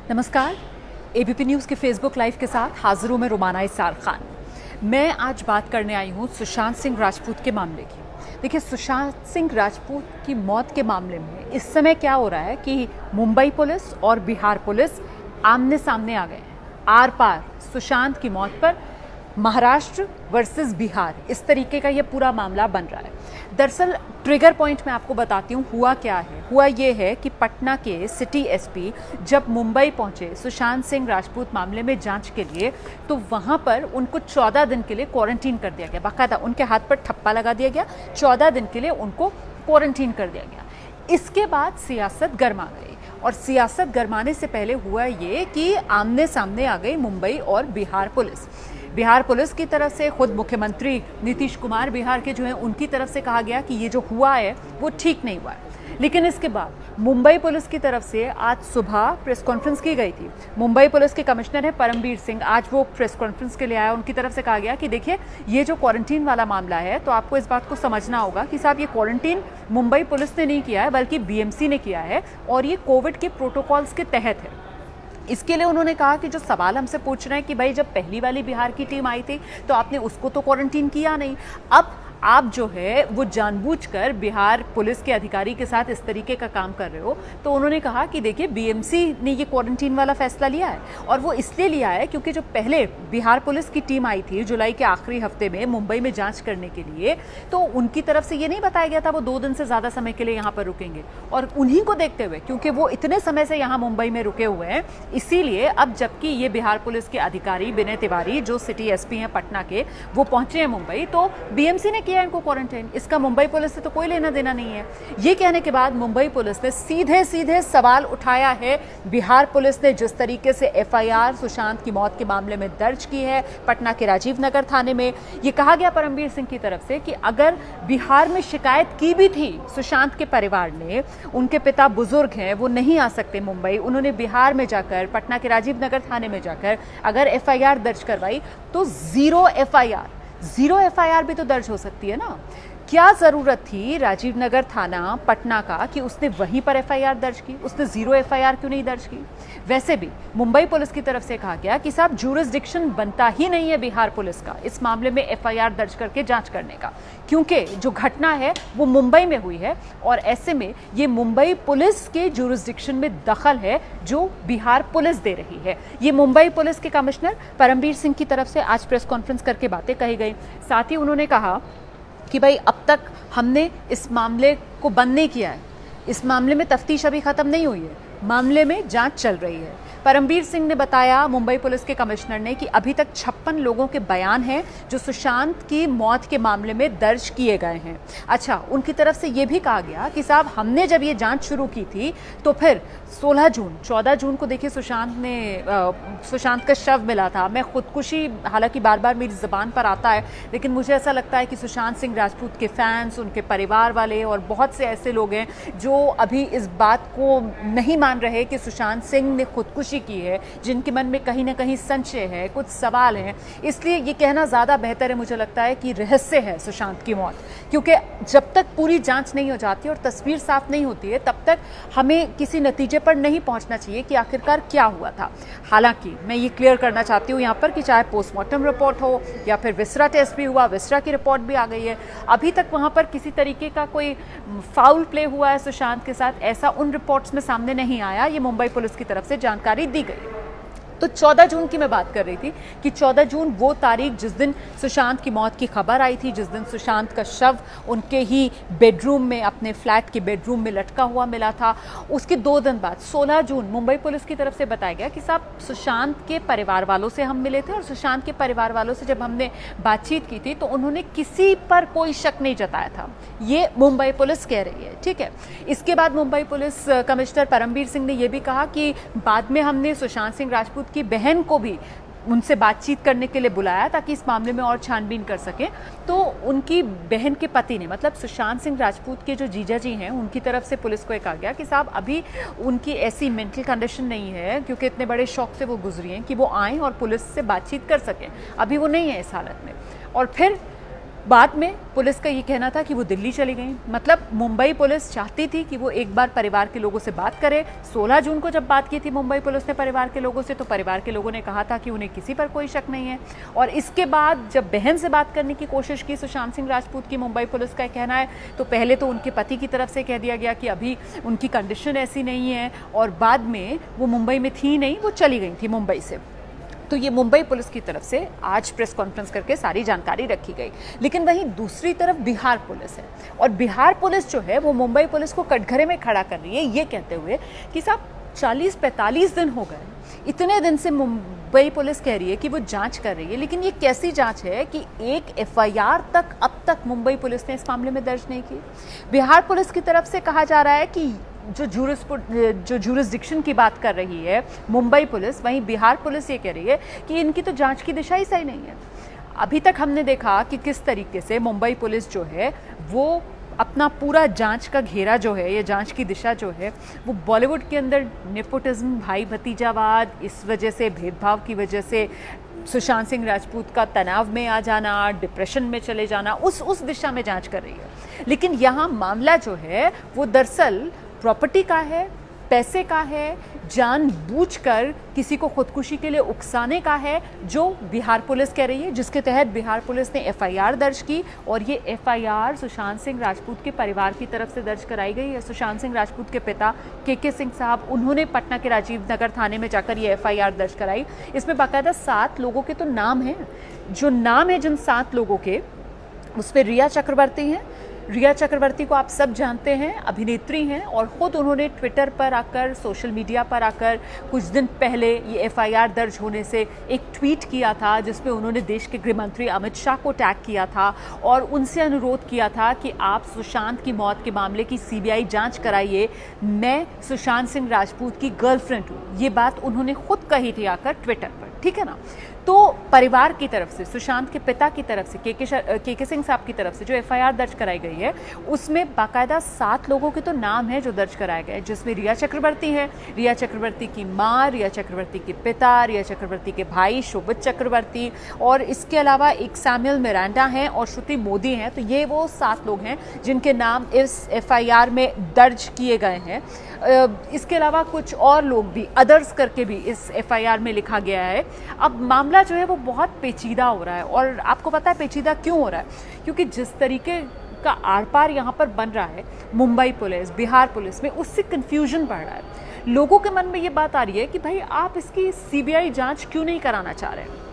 नमस्कार। ABP news के Facebook live के साथ हाजिर हूं मैं रुमाना इसार खान। मैं आज बात करने आई हूं सुशांत सिंह राजपूत के मामले की। देखिए, सुशांत सिंह राजपूत की मौत के मामले में इस समय क्या हो रहा है कि मुंबई पुलिस और बिहार पुलिस आमने सामने आ गए हैं। आर पार सुशांत की मौत पर महाराष्ट्र वर्सेस बिहार, इस तरीके का ये पूरा मामला बन रहा है। दरअसल ट्रिगर पॉइंट मैं आपको बताती हूँ हुआ क्या है। हुआ ये है कि पटना के सिटी एसपी जब मुंबई पहुंचे सुशांत सिंह राजपूत मामले में जांच के लिए, तो वहां पर उनको 14 दिन के लिए क्वारंटीन कर दिया गया। बाकायदा उनके हाथ पर ठप्पा लगा दिया गया, 14 दिन के लिए उनको क्वारंटीन कर दिया गया। इसके बाद सियासत गर्मा गई, और सियासत गरमाने से पहले हुआ ये कि आमने सामने आ गई मुंबई और बिहार पुलिस। बिहार पुलिस की तरफ से खुद मुख्यमंत्री नीतीश कुमार बिहार के जो हैं उनकी तरफ से कहा गया कि ये जो हुआ है वो ठीक नहीं हुआ है। लेकिन इसके बाद मुंबई पुलिस की तरफ से आज सुबह प्रेस कॉन्फ्रेंस की गई थी। मुंबई पुलिस के कमिश्नर है परमबीर सिंह, आज वो प्रेस कॉन्फ्रेंस के लिए आया। उनकी तरफ से कहा गया कि देखिए, ये जो क्वारंटीन वाला मामला है, तो आपको इस बात को समझना होगा कि साहब, ये क्वारंटीन मुंबई पुलिस ने नहीं किया है बल्कि बीएमसी ने किया है, और ये कोविड के प्रोटोकॉल्स के तहत है। इसके लिए उन्होंने कहा कि जो सवाल हमसे पूछ रहे हैं कि भाई, जब पहली वाली बिहार की टीम आई थी तो आपने उसको तो क्वारंटीन किया नहीं, अब आप जो है वो जानबूझकर बिहार पुलिस के अधिकारी के साथ इस तरीके का काम कर रहे हो। तो उन्होंने कहा कि देखिए, बीएमसी ने ये क्वारंटीन वाला फैसला लिया है, और वो इसलिए लिया है क्योंकि जो पहले बिहार पुलिस की टीम आई थी जुलाई के आखिरी हफ्ते में मुंबई में जांच करने के लिए, तो उनकी तरफ से ये नहीं बताया गया था वो 2 दिन से ज़्यादा समय के लिए यहाँ पर रुकेंगे। और उन्हीं को देखते हुए, क्योंकि वो इतने समय से यहाँ मुंबई में रुके हुए हैं, इसीलिए अब जबकि ये बिहार पुलिस के अधिकारी विनय तिवारी जो सिटी एसपी हैं पटना के, वो पहुंचे हैं मुंबई, तो बीएमसी ने किया इनको क्वारंटाइन। इसका मुंबई पुलिस से तो कोई लेना देना नहीं है। ये कहने के बाद मुंबई पुलिस ने सीधे सीधे सवाल उठाया है बिहार पुलिस ने जिस तरीके से एफआईआर सुशांत की मौत के मामले में दर्ज की है पटना के राजीव नगर थाने में। ये कहा गया परमबीर सिंह की तरफ से कि अगर बिहार में शिकायत की भी थी सुशांत के परिवार ने, उनके पिता बुजुर्ग हैं, वो नहीं आ सकते मुंबई, उन्होंने बिहार में जाकर पटना के राजीव नगर थाने में जाकर अगर एफआईआर दर्ज करवाई तो जीरो एफआईआर भी तो दर्ज हो सकती है ना। क्या जरूरत थी राजीव नगर थाना पटना का कि उसने वहीं पर एफआईआर दर्ज की? उसने जीरो एफआईआर क्यों नहीं दर्ज की? वैसे भी मुंबई पुलिस की तरफ से कहा गया कि साहब, ज्यूरिसडिक्शन बनता ही नहीं है बिहार पुलिस का इस मामले में एफआईआर दर्ज करके जांच करने का, क्योंकि जो घटना है वो मुंबई में हुई है, और ऐसे में ये मुंबई पुलिस के ज्यूरिसडिक्शन में दखल है जो बिहार पुलिस दे रही है। ये मुंबई पुलिस के कमिश्नर परमबीर सिंह की तरफ से आज प्रेस कॉन्फ्रेंस करके बातें कही गई। साथ ही उन्होंने कहा कि भाई, अब तक हमने इस मामले को बंद नहीं किया है, इस मामले में तफ्तीश अभी खत्म नहीं हुई है, मामले में जांच चल रही है। परमबीर सिंह ने बताया, मुंबई पुलिस के कमिश्नर ने, कि अभी तक 56 लोगों के बयान हैं जो सुशांत की मौत के मामले में दर्ज किए गए हैं। अच्छा, उनकी तरफ से यह भी कहा गया कि साहब, हमने जब ये जांच शुरू की थी तो फिर 14 जून को देखिए सुशांत का शव मिला था। मैं खुदकुशी, हालांकि बार बार मेरी ज़बान पर आता है, लेकिन मुझे ऐसा लगता है कि सुशांत सिंह राजपूत के फैंस, उनके परिवार वाले और बहुत से ऐसे लोग हैं जो अभी इस बात को नहीं मान रहे कि सुशांत सिंह ने खुदकुशी की है, जिनके मन में कहीं ना कहीं संशय है, कुछ सवाल हैं। इसलिए ये कहना ज़्यादा बेहतर है, मुझे लगता है, कि रहस्य है सुशांत की मौत, क्योंकि जब तक पूरी जांच नहीं हो जाती और तस्वीर साफ नहीं होती है, तब तक हमें किसी नतीजे पर नहीं पहुंचना चाहिए कि आखिरकार क्या हुआ था। हालांकि मैं ये क्लियर करना चाहती हूँ यहाँ पर कि चाहे पोस्टमार्टम रिपोर्ट हो या फिर विसरा टेस्ट भी हुआ, विसरा की रिपोर्ट भी आ गई है, अभी तक वहाँ पर किसी तरीके का कोई फाउल प्ले हुआ है सुशांत के साथ, ऐसा उन रिपोर्ट्स में सामने नहीं आया। ये मुंबई पुलिस की तरफ से जानकारी दी गई। तो 14 जून की मैं बात कर रही थी कि 14 जून वो तारीख जिस दिन सुशांत की मौत की खबर आई थी, जिस दिन सुशांत का शव उनके ही बेडरूम में, अपने फ्लैट के बेडरूम में लटका हुआ मिला था। उसके 2 दिन बाद 16 जून मुंबई पुलिस की तरफ से बताया गया कि साहब, सुशांत के परिवार वालों से हम मिले थे, और सुशांत के परिवार वालों से जब हमने बातचीत की थी तो उन्होंने किसी पर कोई शक नहीं जताया था। ये मुंबई पुलिस कह रही है, ठीक है। इसके बाद मुंबई पुलिस कमिश्नर परमबीर सिंह ने यह भी कहा कि बाद में हमने सुशांत सिंह राजपूत की बहन को भी उनसे बातचीत करने के लिए बुलाया ताकि इस मामले में और छानबीन कर सकें। तो उनकी बहन के पति ने, मतलब सुशांत सिंह राजपूत के जो जीजा जी हैं, उनकी तरफ से पुलिस को कहा गया कि साहब, अभी उनकी ऐसी मेंटल कंडीशन नहीं है, क्योंकि इतने बड़े शौक से वो गुजरी हैं, कि वो आएँ और पुलिस से बातचीत कर सकें। अभी वो नहीं है इस हालत में। और फिर बाद में पुलिस का ये कहना था कि वो दिल्ली चली गई। मतलब मुंबई पुलिस चाहती थी कि वो एक बार परिवार के लोगों से बात करे। 16 जून को जब बात की थी मुंबई पुलिस ने परिवार के लोगों से, तो परिवार के लोगों ने कहा था कि उन्हें किसी पर कोई शक नहीं है। और इसके बाद जब बहन से बात करने की कोशिश की सुशांत सिंह राजपूत की, मुंबई पुलिस का कहना है, तो पहले तो उनके पति की तरफ से कह दिया गया कि अभी उनकी कंडीशन ऐसी नहीं है, और बाद में वो मुंबई में थी नहीं, वो चली गई थी मुंबई से। तो ये मुंबई पुलिस की तरफ से आज प्रेस कॉन्फ्रेंस करके सारी जानकारी रखी गई। लेकिन वहीं दूसरी तरफ बिहार पुलिस है, और बिहार पुलिस जो है वो मुंबई पुलिस को कटघरे में खड़ा कर रही है, ये कहते हुए कि साहब 40-45 दिन हो गए, इतने दिन से मुंबई पुलिस कह रही है कि वो जांच कर रही है, लेकिन ये कैसी जांच है कि एक एफआईआर तक अब तक मुंबई पुलिस ने इस मामले में दर्ज नहीं की। बिहार पुलिस की तरफ से कहा जा रहा है कि जो ज्यूरिसडिक्शन की बात कर रही है मुंबई पुलिस, वहीं बिहार पुलिस ये कह रही है कि इनकी तो जांच की दिशा ही सही नहीं है। अभी तक हमने देखा कि किस तरीके से मुंबई पुलिस जो है वो अपना पूरा जांच का घेरा जो है, ये जांच की दिशा जो है, वो बॉलीवुड के अंदर नेपोटिज्म, भाई भतीजावाद, इस वजह से भेदभाव की वजह से सुशांत सिंह राजपूत का तनाव में आ जाना, डिप्रेशन में चले जाना, उस दिशा में जांच कर रही है। लेकिन यहाँ मामला जो है वो दरअसल प्रॉपर्टी का है, पैसे का है, जानबूझकर किसी को खुदकुशी के लिए उकसाने का है, जो बिहार पुलिस कह रही है, जिसके तहत बिहार पुलिस ने एफआईआर दर्ज की। और ये एफआईआर सुशांत सिंह राजपूत के परिवार की तरफ से दर्ज कराई गई है। सुशांत सिंह राजपूत के पिता के सिंह साहब, उन्होंने पटना के राजीव नगर थाने में जाकर ये एफआईआर दर्ज कराई। इसमें बाकायदा 7 लोगों के तो नाम हैं। जो नाम है जिन 7 लोगों के, उस पर रिया चक्रवर्ती हैं। रिया चक्रवर्ती को आप सब जानते हैं, अभिनेत्री हैं, और ख़ुद उन्होंने ट्विटर पर आकर, सोशल मीडिया पर आकर कुछ दिन पहले ये एफआईआर दर्ज होने से एक ट्वीट किया था, जिसमें उन्होंने देश के गृह मंत्री अमित शाह को टैग किया था और उनसे अनुरोध किया था कि आप सुशांत की मौत के मामले की सीबीआई जांच कराइए, मैं सुशांत सिंह राजपूत की गर्लफ्रेंड हूँ। ये बात उन्होंने खुद कही थी आकर ट्विटर पर, ठीक है ना। तो परिवार की तरफ से, सुशांत के पिता की तरफ से, के सिंह साहब की तरफ से जो एफआईआर दर्ज कराई गई है, उसमें बाकायदा 7 लोगों के तो नाम है जो दर्ज कराए गए, जिसमें रिया चक्रवर्ती है, रिया चक्रवर्ती की माँ, रिया चक्रवर्ती के पिता, रिया चक्रवर्ती के भाई शोभित चक्रवर्ती, और इसके अलावा एक सैमुअल मिरांडा हैं और श्रुति मोदी हैं। तो ये वो 7 लोग हैं जिनके नाम इस एफआईआर में दर्ज किए गए हैं। इसके अलावा कुछ और लोग भी, अदर्स करके भी इस एफआईआर में लिखा गया है। अब मामला जो है वो बहुत पेचीदा हो रहा है, और आपको पता है पेचीदा क्यों हो रहा है? क्योंकि जिस तरीके का आर पार यहाँ पर बन रहा है मुंबई पुलिस, बिहार पुलिस में, उससे कंफ्यूजन बढ़ रहा है। लोगों के मन में ये बात आ रही है कि भाई आप इसकी सीबीआई जांच क्यों नहीं कराना चाह रहे हैं,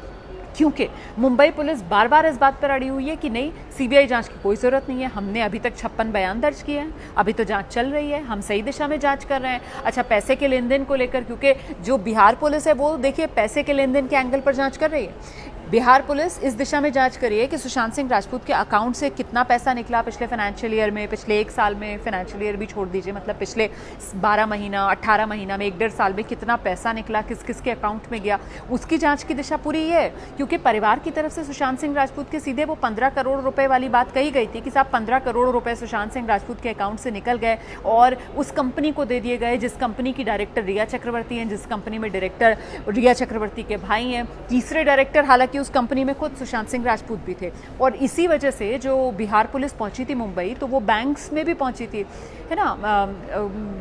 क्योंकि मुंबई पुलिस बार बार इस बात पर अड़ी हुई है कि नहीं, सीबीआई जांच की कोई ज़रूरत नहीं है, हमने अभी तक 56 बयान दर्ज किए हैं, अभी तो जांच चल रही है, हम सही दिशा में जांच कर रहे हैं। अच्छा, पैसे के लेन देन को लेकर, क्योंकि जो बिहार पुलिस है वो देखिए पैसे के लेन देन के एंगल पर जांच कर रही है। बिहार पुलिस इस दिशा में जांच कर रही है कि सुशांत सिंह राजपूत के अकाउंट से कितना पैसा निकला पिछले फाइनेंशियल ईयर में, पिछले 1 साल में, फाइनेंशियल ईयर भी छोड़ दीजिए, मतलब पिछले 12 महीना, 18 महीना में, 1.5 साल में कितना पैसा निकला, किस किस के अकाउंट में गया, उसकी जांच की दिशा पूरी है। क्योंकि परिवार की तरफ से सुशांत सिंह राजपूत के सीधे वो 15 करोड़ रुपए वाली बात कही गई थी कि साहब 15 करोड़ रुपए सुशांत सिंह राजपूत के अकाउंट से निकल गए और उस कंपनी को दे दिए गए जिस कंपनी की डायरेक्टर रिया चक्रवर्ती हैं, जिस कंपनी में डायरेक्टर रिया चक्रवर्ती के भाई हैं। तीसरे डायरेक्टर हालांकि उस कंपनी में खुद सुशांत सिंह राजपूत भी थे। और इसी वजह से जो बिहार पुलिस पहुंची थी मुंबई, तो वो बैंक्स में भी पहुंची थी, है ना।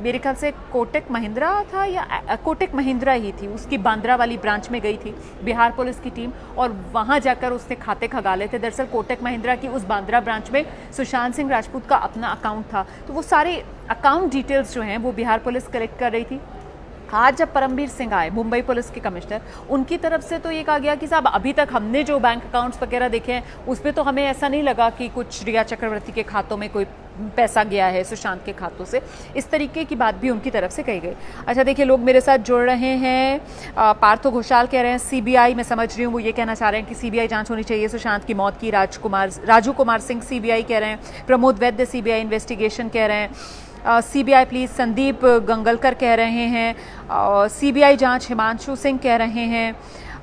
मेरे ख्याल से कोटक महिंद्रा था या कोटक महिंद्रा ही थी, उसकी बांद्रा वाली ब्रांच में गई थी बिहार पुलिस की टीम, और वहां जाकर उसने खाते खगाले थे। दरअसल कोटक महिंद्रा की उस बांद्रा ब्रांच में सुशांत सिंह राजपूत का अपना अकाउंट था, तो वो सारे अकाउंट डिटेल्स जो हैं वो बिहार पुलिस कलेक्ट कर रही थी। आज जब परमवीर सिंह आए, मुंबई पुलिस के कमिश्नर, उनकी तरफ से तो ये कहा गया कि साहब अभी तक हमने जो बैंक अकाउंट्स वगैरह देखे हैं उसमें तो हमें ऐसा नहीं लगा कि कुछ रिया चक्रवर्ती के खातों में कोई पैसा गया है सुशांत के खातों से, इस तरीके की बात भी उनकी तरफ से कही गई। अच्छा देखिए, लोग मेरे साथ जुड़ रहे हैं। पार्थो घोषाल कह रहे हैं सीबीआई, मैं समझ रही हूँ वो ये कहना चाह रहे हैं कि सीबीआई जांच होनी चाहिए सुशांत की मौत की। राजू कुमार सिंह सीबीआई कह रहे हैं। प्रमोद वैद्य सीबीआई इन्वेस्टिगेशन कह रहे हैं। सीबीआई प्लीज संदीप गंगलकर कह रहे हैं। सीबीआई जांच हिमांशु सिंह कह रहे हैं।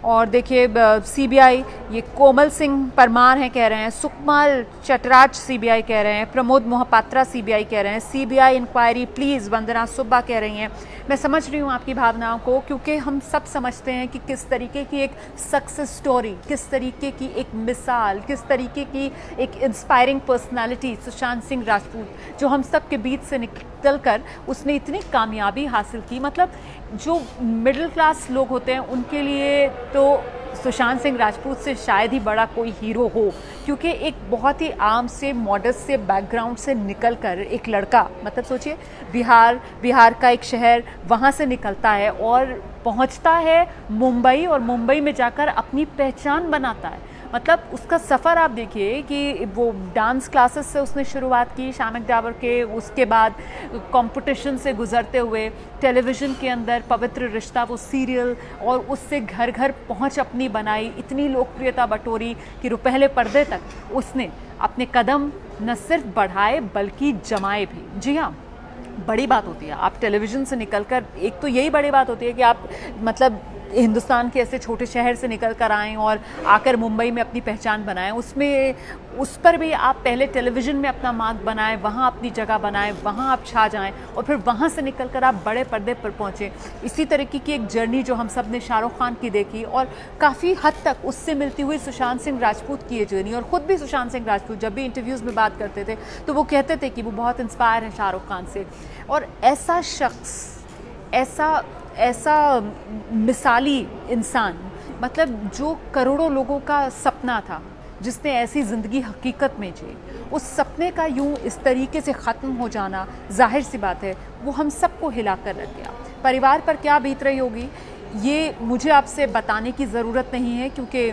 और देखिए सीबीआई, ये कोमल सिंह परमार हैं कह रहे हैं, सुकमाल चटराज सीबीआई कह रहे हैं, प्रमोद मोहपात्रा सीबीआई कह रहे हैं, सीबीआई इंक्वायरी प्लीज़ वंदना सुब्बा कह रही हैं। मैं समझ रही हूँ आपकी भावनाओं को, क्योंकि हम सब समझते हैं कि किस तरीके की एक सक्सेस स्टोरी, किस तरीके की एक मिसाल, किस तरीके की एक इंस्पायरिंग पर्सनालिटी सुशांत सिंह राजपूत, जो हम सब के बीच से निकल कर उसने इतनी कामयाबी हासिल की। मतलब जो मिडिल क्लास लोग होते हैं उनके लिए तो सुशांत सिंह राजपूत से शायद ही बड़ा कोई हीरो हो, क्योंकि एक बहुत ही आम से मॉडस्ट से बैकग्राउंड से निकलकर एक लड़का, मतलब सोचिए बिहार का एक शहर, वहाँ से निकलता है और पहुँचता है मुंबई, और मुंबई में जाकर अपनी पहचान बनाता है। मतलब उसका सफ़र आप देखिए कि वो डांस क्लासेस से उसने शुरुआत की शामिक डाबर के, उसके बाद कंपटीशन से गुजरते हुए टेलीविज़न के अंदर पवित्र रिश्ता वो सीरियल, और उससे घर घर पहुंच अपनी बनाई, इतनी लोकप्रियता बटोरी कि पहले पर्दे तक उसने अपने कदम न सिर्फ बढ़ाए बल्कि जमाए भी। जी हाँ, बड़ी बात होती है आप टेलीविज़न से निकलकर, एक तो यही बड़ी बात होती है कि आप मतलब हिंदुस्तान के ऐसे छोटे शहर से निकल कर आएँ और आकर मुंबई में अपनी पहचान बनाएं, उस पर भी आप पहले टेलीविज़न में अपना मार्क बनाएं, वहाँ अपनी जगह बनाएं, वहाँ आप छा जाएं, और फिर वहाँ से निकल कर आप बड़े पर्दे पर पहुँचें। इसी तरीके की एक जर्नी जो हम सब ने शाहरुख खान की देखी, और काफ़ी हद तक उससे मिलती हुई सुशांत सिंह राजपूत की ये जर्नी। और ख़ुद भी सुशांत सिंह राजपूत जब भी इंटरव्यूज़ में बात करते थे तो वो कहते थे कि वो बहुत इंस्पायर हैं शाहरुख खान से। और ऐसा शख्स, ऐसा मिसाली इंसान, मतलब जो करोड़ों लोगों का सपना था, जिसने ऐसी ज़िंदगी हकीकत में जी, उस सपने का यूं इस तरीके से ख़त्म हो जाना, जाहिर सी बात है वो हम सबको हिला कर रख गया। परिवार पर क्या बीत रही होगी ये मुझे आपसे बताने की ज़रूरत नहीं है, क्योंकि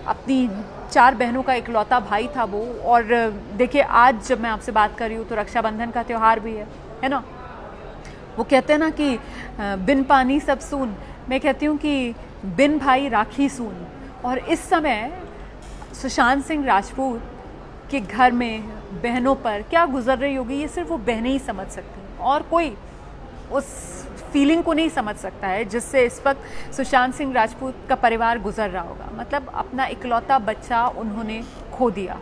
अपनी 4 बहनों का इकलौता भाई था वो। और देखिए आज जब मैं आपसे बात कर रही हूँ तो रक्षाबंधन का त्यौहार भी है ना। वो कहते हैं ना कि बिन पानी सब सून, मैं कहती हूँ कि बिन भाई राखी सून। और इस समय सुशांत सिंह राजपूत के घर में बहनों पर क्या गुजर रही होगी ये सिर्फ वो बहनें ही समझ सकती हैं, और कोई उस फीलिंग को नहीं समझ सकता है जिससे इस वक्त सुशांत सिंह राजपूत का परिवार गुजर रहा होगा। मतलब अपना इकलौता बच्चा उन्होंने खो दिया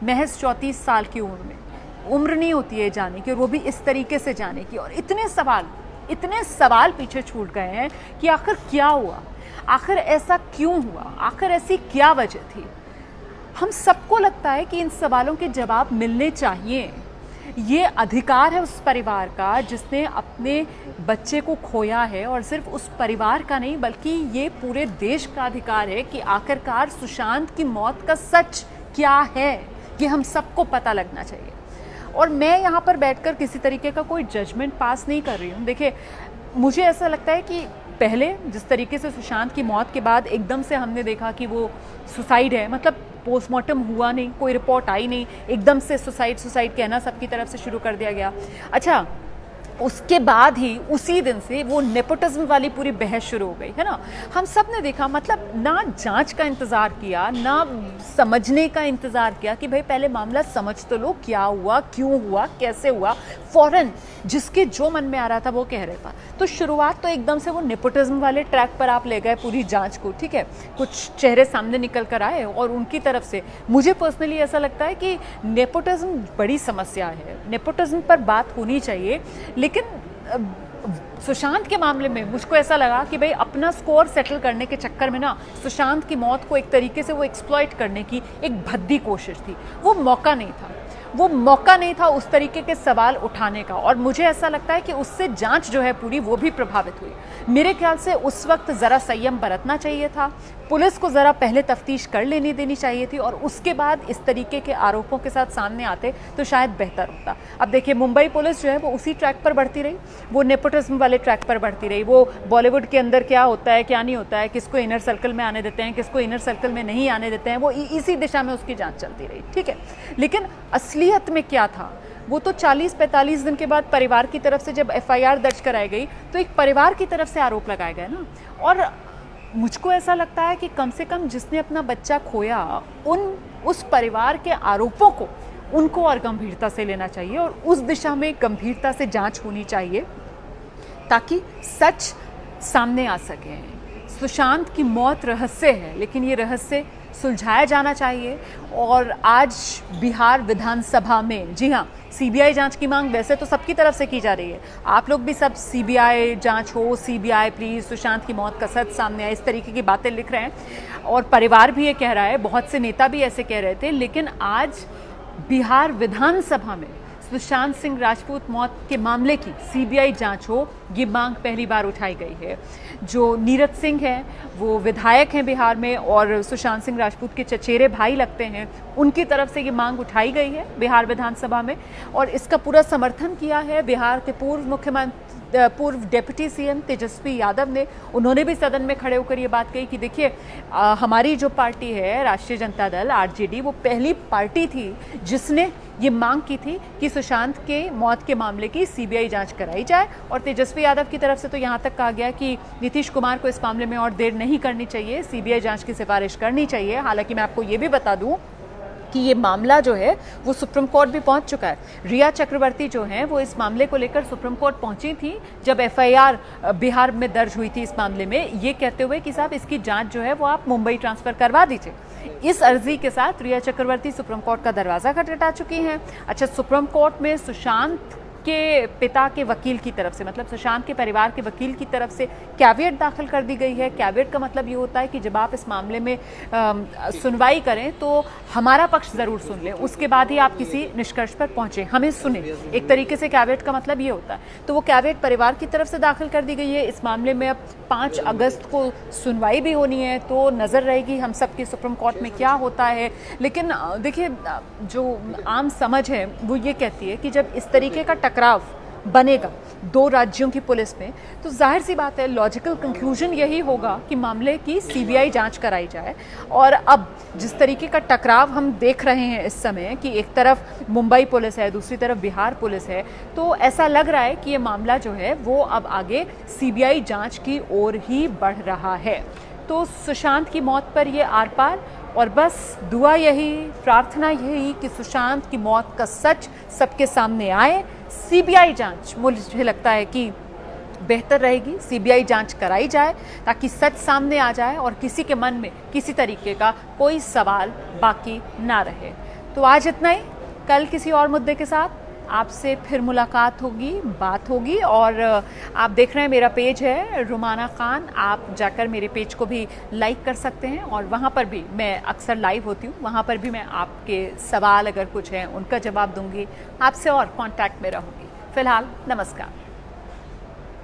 महज 34 साल की उम्र में। उम्र नहीं होती है जाने की, और वो भी इस तरीके से जाने की। और इतने सवाल पीछे छूट गए हैं कि आखिर क्या हुआ, आखिर ऐसा क्यों हुआ, आखिर ऐसी क्या वजह थी। हम सबको लगता है कि इन सवालों के जवाब मिलने चाहिए। ये अधिकार है उस परिवार का जिसने अपने बच्चे को खोया है, और सिर्फ उस परिवार का नहीं बल्कि ये पूरे देश का अधिकार है कि आखिरकार सुशांत की मौत का सच क्या है, ये हम सबको पता लगना चाहिए। और मैं यहाँ पर बैठकर किसी तरीके का कोई जजमेंट पास नहीं कर रही हूँ। देखिए, मुझे ऐसा लगता है कि पहले जिस तरीके से सुशांत की मौत के बाद एकदम से हमने देखा कि वो सुसाइड है, मतलब पोस्टमार्टम हुआ नहीं, कोई रिपोर्ट आई नहीं, एकदम से सुसाइड कहना सबकी तरफ से शुरू कर दिया गया। अच्छा, उसके बाद ही उसी दिन से वो नेपोटिज्म वाली पूरी बहस शुरू हो गई, है ना। हम सब ने देखा, मतलब ना जांच का इंतज़ार किया, ना समझने का इंतज़ार किया कि भाई पहले मामला समझ तो लो, क्या हुआ, क्यों हुआ, कैसे हुआ। फ़ौरन जिसके जो मन में आ रहा था वो कह रहा था। तो शुरुआत तो एकदम से वो नेपोटिज्म वाले ट्रैक पर आप ले गए पूरी जांच को, ठीक है। कुछ चेहरे सामने निकल कर आए और उनकी तरफ से मुझे पर्सनली ऐसा लगता है कि नेपोटिज्म बड़ी समस्या है, नेपोटिज्म पर बात होनी चाहिए। लेकिन सुशांत के मामले में मुझको ऐसा लगा कि भाई अपना स्कोर सेटल करने के चक्कर में ना सुशांत की मौत को एक तरीके से वो एक्सप्लॉइट करने की एक भद्दी कोशिश थी। वो मौका नहीं था उस तरीके के सवाल उठाने का। और मुझे ऐसा लगता है कि उससे जांच जो है पूरी वो भी प्रभावित हुई। मेरे ख्याल से उस वक्त ज़रा संयम बरतना चाहिए था, पुलिस को ज़रा पहले तफ्तीश कर लेने देनी चाहिए थी, और उसके बाद इस तरीके के आरोपों के साथ सामने आते तो शायद बेहतर होता। अब देखिए, मुंबई पुलिस जो है वो उसी ट्रैक पर बढ़ती रही, वो नेपोटिज्म वाले ट्रैक पर बढ़ती रही। वो बॉलीवुड के अंदर क्या होता है क्या नहीं होता है, किसको इनर सर्कल में आने देते हैं, किसको इनर सर्कल में नहीं आने देते हैं, वो इसी दिशा में उसकी जाँच चलती रही, ठीक है। लेकिन असलियत में क्या था वो तो 40-45 दिन के बाद परिवार की तरफ से जब FIR दर्ज कराई गई तो एक परिवार की तरफ से आरोप लगाए गए ना। और मुझको ऐसा लगता है कि कम से कम जिसने अपना बच्चा खोया उस परिवार के आरोपों को उनको और गंभीरता से लेना चाहिए, और उस दिशा में गंभीरता से जांच होनी चाहिए ताकि सच सामने आ सके। सुशांत की मौत रहस्य है, लेकिन ये रहस्य सुलझाया जाना चाहिए। और आज बिहार विधानसभा में, जी हाँ, सीबीआई जांच की मांग वैसे तो सबकी तरफ से की जा रही है। आप लोग भी सब सीबीआई जांच हो, सीबीआई प्लीज, सुशांत की मौत का सच सामने आए, इस तरीके की बातें लिख रहे हैं और परिवार भी ये कह रहा है, बहुत से नेता भी ऐसे कह रहे थे। लेकिन आज बिहार विधानसभा में सुशांत सिंह राजपूत मौत के मामले की सीबीआई जांच हो, ये मांग पहली बार उठाई गई है। जो नीरज सिंह हैं, वो विधायक हैं बिहार में और सुशांत सिंह राजपूत के चचेरे भाई लगते हैं, उनकी तरफ से ये मांग उठाई गई है बिहार विधानसभा में। और इसका पूरा समर्थन किया है बिहार के पूर्व डेप्यूटी सीएम तेजस्वी यादव ने। उन्होंने भी सदन में खड़े होकर ये बात कही कि देखिए, हमारी जो पार्टी है राष्ट्रीय जनता दल आरजेडी, वो पहली पार्टी थी जिसने ये मांग की थी कि सुशांत के मौत के मामले की सीबीआई जांच कराई जाए। और तेजस्वी यादव की तरफ से तो यहाँ तक कहा गया कि नीतीश कुमार को इस मामले में और देर नहीं करनी चाहिए, सीबीआई जांच की सिफारिश करनी चाहिए। हालांकि मैं आपको ये भी बता दूं कि ये मामला जो है वो सुप्रीम कोर्ट भी पहुंच चुका है। रिया चक्रवर्ती जो हैं वो इस मामले को लेकर सुप्रीम कोर्ट पहुंची थी जब एफआईआर बिहार में दर्ज हुई थी इस मामले में, ये कहते हुए कि साहब इसकी जांच जो है वो आप मुंबई ट्रांसफर करवा दीजिए। इस अर्जी के साथ रिया चक्रवर्ती सुप्रीम कोर्ट का दरवाजा खटखटा चुकी हैं। अच्छा, सुप्रीम कोर्ट में सुशांत के पिता के वकील की तरफ से, मतलब सुशांत के परिवार के वकील की तरफ से कैविएट दाखिल कर दी गई है। कैविएट का मतलब ये होता है कि जब आप इस मामले में सुनवाई करें तो हमारा पक्ष जरूर सुन लें, उसके बाद ही आप किसी निष्कर्ष पर पहुंचे, हमें सुने। एक तरीके से कैविएट का मतलब ये होता है। तो वो कैविएट परिवार की तरफ से दाखिल कर दी गई है। इस मामले में अब 5 अगस्त को सुनवाई भी होनी है, तो नजर रहेगी हम सब की सुप्रीम कोर्ट में क्या होता है। लेकिन देखिए, जो आम समझ है वो ये कहती है कि जब इस तरीके का टकराव बनेगा 2 राज्यों की पुलिस में, तो जाहिर सी बात है, लॉजिकल कंक्लूजन यही होगा कि मामले की सीबीआई जांच कराई जाए। और अब जिस तरीके का टकराव हम देख रहे हैं इस समय कि एक तरफ मुंबई पुलिस है, दूसरी तरफ बिहार पुलिस है, तो ऐसा लग रहा है कि ये मामला जो है वो अब आगे सीबीआई जांच की ओर ही बढ़ रहा है। तो सुशांत की मौत पर ये आर पार, और बस दुआ यही, प्रार्थना यही कि सुशांत की मौत का सच सबके सामने आए। सीबीआई जांच मुझे लगता है कि बेहतर रहेगी, सीबीआई जांच कराई जाए ताकि सच सामने आ जाए और किसी के मन में किसी तरीके का कोई सवाल बाकी ना रहे। तो आज इतना ही, कल किसी और मुद्दे के साथ आपसे फिर मुलाकात होगी, बात होगी। और आप देख रहे हैं मेरा पेज है रुमाना खान, आप जाकर मेरे पेज को भी लाइक कर सकते हैं और वहाँ पर भी मैं अक्सर लाइव होती हूँ, वहाँ पर भी मैं आपके सवाल अगर कुछ हैं उनका जवाब दूंगी, आपसे और कांटेक्ट में रहूँगी। फिलहाल नमस्कार।